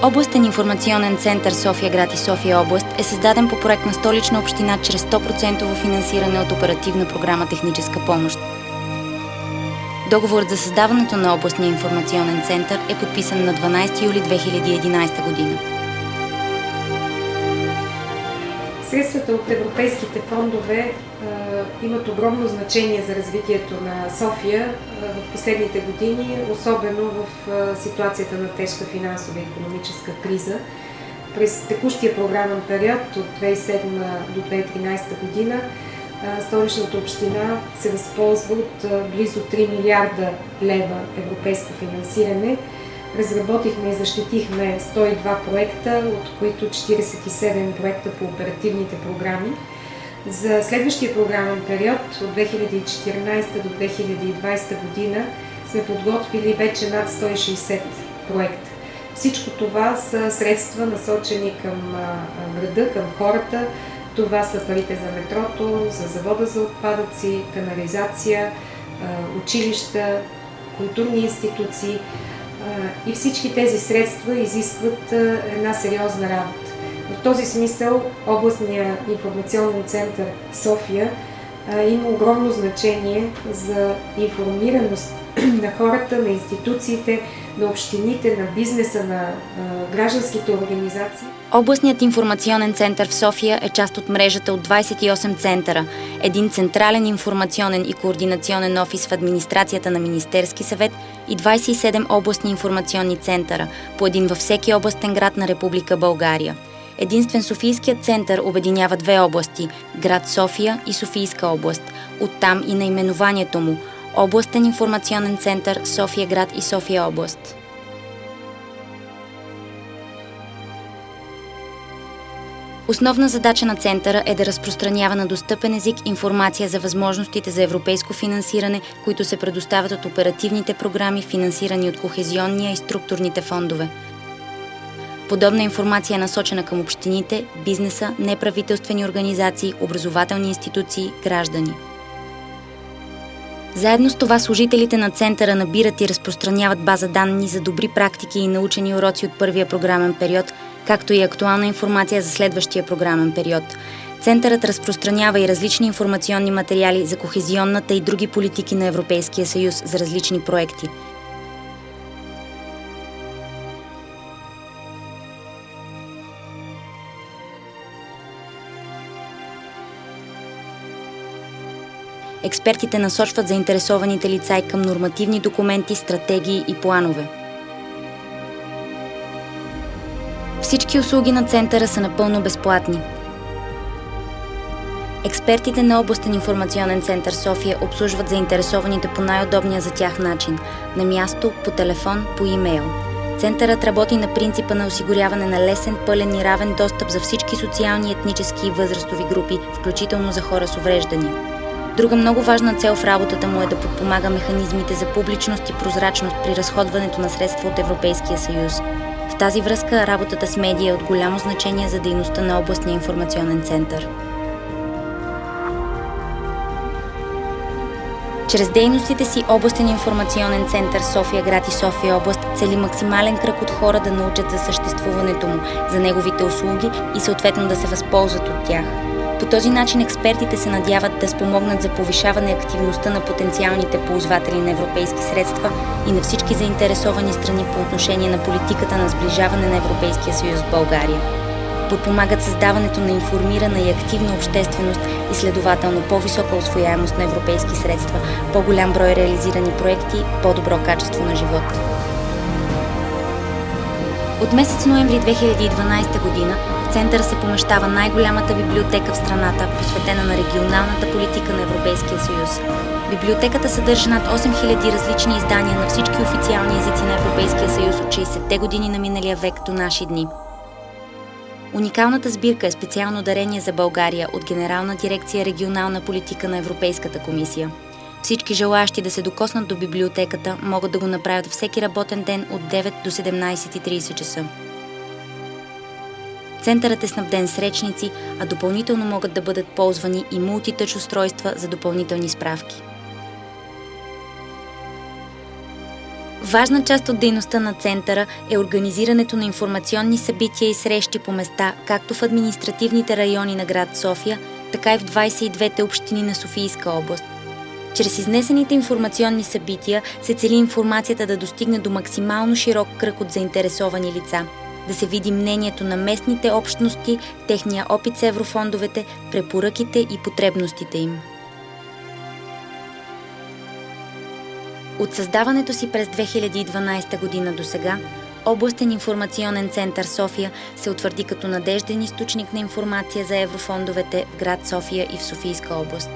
Областен информационен център София град и София област е създаден по проект на Столична община чрез 100% финансиране от Оперативна програма „Техническа помощ“. Договорът за създаването на Областния информационен център е подписан на 12 юли 2011 година. Средствата от европейските фондове имат огромно значение за развитието на София в последните години, особено в ситуацията на тежка финансова и икономическа криза. През текущия програмен период от 2007 до 2013 година Столичната община се възползва от близо 3 милиарда лева европейско финансиране. Разработихме и защитихме 102 проекта, от които 47 проекта по оперативните програми. За следващия програмен период от 2014 до 2020 година сме подготвили вече над 160 проекта. Всичко това са средства насочени към града, към хората. Това са парите за метрото, за завода за отпадъци, канализация, училища, културни институции. И всички тези средства изискват една сериозна работа. В този смисъл Областният информационен център София има огромно значение за информираност на хората, на институциите, на общините, на бизнеса, на гражданските организации. Областният информационен център в София е част от мрежата от 28 центъра, един централен информационен и координационен офис в администрацията на Министерски съвет и 27 областни информационни центъра, по един във всеки областен град на Република България. Единствен Софийският център обединява две области – град София и Софийска област. Оттам и наименованието му – Областен информационен център София град и София област. Основна задача на центъра е да разпространява на достъпен език информация за възможностите за европейско финансиране, които се предоставят от оперативните програми, финансирани от кохезионния и структурните фондове. Подобна информация е насочена към общините, бизнеса, неправителствени организации, образователни институции, граждани. Заедно с това служителите на центъра набират и разпространяват база данни за добри практики и научени уроци от първия програмен период, както и актуална информация за следващия програмен период. Центърът разпространява и различни информационни материали за кохезионната и други политики на Европейския съюз за различни проекти. Експертите насочват заинтересованите лица и към нормативни документи, стратегии и планове. Всички услуги на центъра са напълно безплатни. Експертите на Областен информационен център София обслужват заинтересованите по най-удобния за тях начин – на място, по телефон, по имейл. Центърът работи на принципа на осигуряване на лесен, пълен и равен достъп за всички социални, етнически и възрастови групи, включително за хора с увреждания. Друга много важна цел в работата му е да подпомага механизмите за публичност и прозрачност при разходването на средства от Европейския съюз. В тази връзка работата с медии е от голямо значение за дейността на Областния информационен център. Чрез дейностите си Областен информационен център София град и София област цели максимален кръг от хора да научат за съществуването му, за неговите услуги и съответно да се възползват от тях. По този начин експертите се надяват да спомогнат за повишаване активността на потенциалните ползватели на европейски средства и на всички заинтересовани страни по отношение на политиката на сближаване на Европейския съюз в България. Подпомагат създаването на информирана и активна общественост и следователно по-висока усвояемост на европейски средства, по-голям брой реализирани проекти, по-добро качество на живот. От месец ноември 2012 година в центъра се помещава най-голямата библиотека в страната, посветена на регионалната политика на Европейския съюз. Библиотеката съдържа над 8000 различни издания на всички официални езици на Европейския съюз от 60-те години на миналия век до наши дни. Уникалната сбирка е специално дарение за България от Генерална дирекция регионална политика на Европейската комисия. Всички желаящи да се докоснат до библиотеката могат да го направят всеки работен ден от 9 до 17:30 часа. Центърът е снабден с речници, а допълнително могат да бъдат ползвани и мултитъч устройства за допълнителни справки. Важна част от дейността на Центъра е организирането на информационни събития и срещи по места, както в административните райони на град София, така и в 22-те общини на Софийска област. Чрез изнесените информационни събития се цели информацията да достигне до максимално широк кръг от заинтересовани лица, да се види мнението на местните общности, техния опит с еврофондовете, препоръките и потребностите им. От създаването си през 2012 година до сега, Областен информационен център София се утвърди като надежден източник на информация за еврофондовете в град София и в Софийска област.